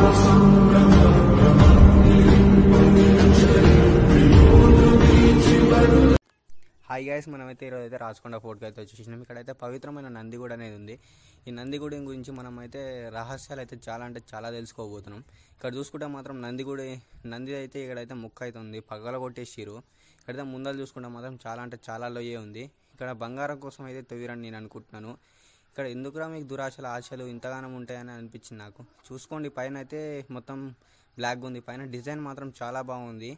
Hi guys, మనమైతే ఈరోజు అయితే రాచకొండ ఫోర్ట్కి అయితే వచ్చేసినాం. ఇక్కడైతే పవిత్రమైన నందిగూడ అనేది ఉంది. ఈ నందిగూడి గురించి మనం అయితే రహస్యాలు అయితే చాలా అంటే చాలా తెలుసుకోబోతున్నాం. ఇక్కడ చూసుకుంటే మాత్రం నంది అయితే ఇక్కడైతే ముక్క అయితే ఉంది, పగల కొట్టేసిరు. ఇక్కడైతే ముందర చూసుకుంటే మాత్రం చాలా అంటే చాలా లోయే ఉంది. ఇక్కడ బంగారం కోసం అయితే తవ్విరని నేను అనుకుంటున్నాను. ఇక్కడ ఎందుకురా మీకు దురాశలు ఆశలు ఇంతగానం ఉంటాయని అనిపించింది నాకు. చూసుకోండి, పైన అయితే మొత్తం బ్లాక్ ఉంది, పైన డిజైన్ మాత్రం చాలా బాగుంది.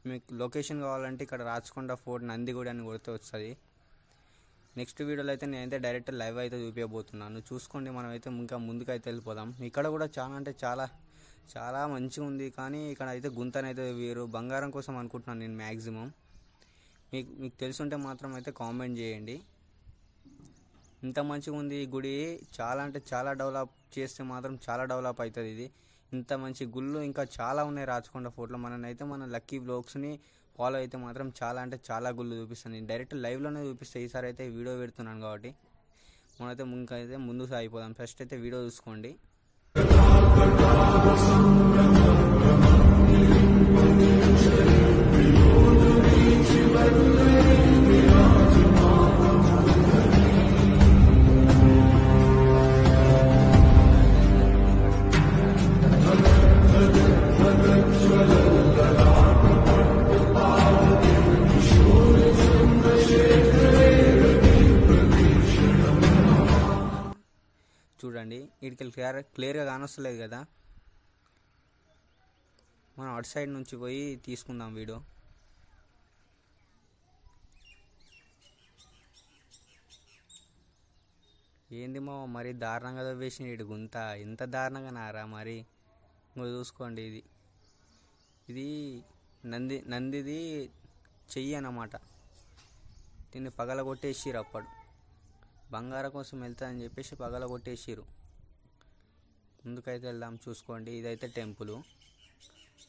మీకు లొకేషన్ కావాలంటే ఇక్కడ రాచకొండ ఫోర్ట్ నందిగూడి అని కొడితే వస్తుంది. నెక్స్ట్ వీడియోలో అయితే నేనైతే డైరెక్ట్ లైవ్ అయితే చూపించబోతున్నాను. చూసుకోండి, మనమైతే ఇంకా ముందుకైతే వెళ్ళిపోదాం. ఇక్కడ కూడా చాలా అంటే చాలా చాలా మంచిగా ఉంది, కానీ ఇక్కడ అయితే గుంతనైతే వీరు బంగారం కోసం అనుకుంటున్నాను నేను మ్యాక్సిమం. మీకు తెలుసుంటే మాత్రం అయితే కామెంట్ చేయండి. ఇంత మంచిగా ఉంది ఈ గుడి. చాలా అంటే చాలా డెవలప్ చేస్తే మాత్రం చాలా డెవలప్ అవుతుంది ఇది. ఇంత మంచి గుళ్ళు ఇంకా చాలా ఉన్నాయి రాచకొండ ఫోర్ట్లో. మన లక్కీ బ్లాగ్స్ని ఫాలో అయితే మాత్రం చాలా అంటే చాలా గుళ్ళు చూపిస్తాను. నేను డైరెక్ట్ లైవ్లోనే చూపిస్తాను. ఈసారి అయితే వీడియో పెడుతున్నాను కాబట్టి మనమైతే ఇంకైతే ముందు సాగిపోదాం. ఫస్ట్ అయితే వీడియో చూసుకోండి. చూడండి, వీటికి క్లియర్గా కానొస్తలేదు కదా. మనం అటు సైడ్ నుంచి పోయి తీసుకుందాం వీడియో. ఏంది మా మరి దారుణంగా తవ్వేసిన ఇటు గుంత, ఇంత దారుణంగా నారా మరి. ఇంకో చూసుకోండి, ఇది నందిది చెయ్యి అన్నమాట. దీన్ని పగల కొట్టేసిరు. అప్పుడు బంగారం కోసం వెళ్తా అని చెప్పేసి పగల కొట్టేసిరు. ముందుకైతే వెళ్దాం. చూసుకోండి, ఇదైతే టెంపుల్.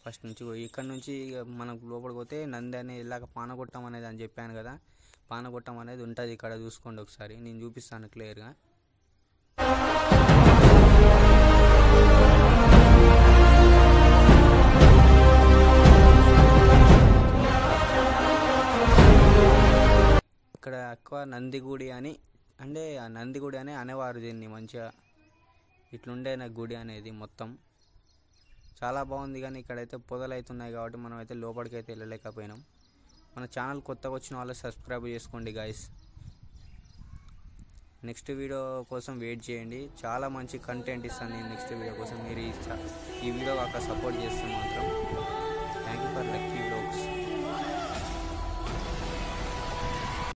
ఫస్ట్ నుంచి ఇక్కడ నుంచి మనకు లోపలికి పోతే నంది అని ఇలాగ పానగొట్టం అనేది అని చెప్పాను కదా, పానగొట్టం అనేది ఉంటుంది ఇక్కడ. చూసుకోండి ఒకసారి, నేను చూపిస్తాను క్లియర్గా. ఇక్కడ ఎక్కువ నందిగుడి అని అంటే ఆ నందిగుడి అని అనేవారు దీన్ని. మంచిగా ఇట్లుండే నా గుడి అనేది మొత్తం చాలా బాగుంది. కానీ ఇక్కడైతే పొదలు అవుతున్నాయి కాబట్టి మనం అయితే లోపలికి అయితే వెళ్ళలేకపోయినాం. మన ఛానల్ కొత్తగా వచ్చిన వాళ్ళు సబ్స్క్రైబ్ చేసుకోండి గాయస్. నెక్స్ట్ వీడియో కోసం వెయిట్ చేయండి. చాలా మంచి కంటెంట్ ఇస్తాను నేను నెక్స్ట్ వీడియో కోసం. మీరు ఈ వీడియో కాక సపోర్ట్ చేస్తే మాత్రం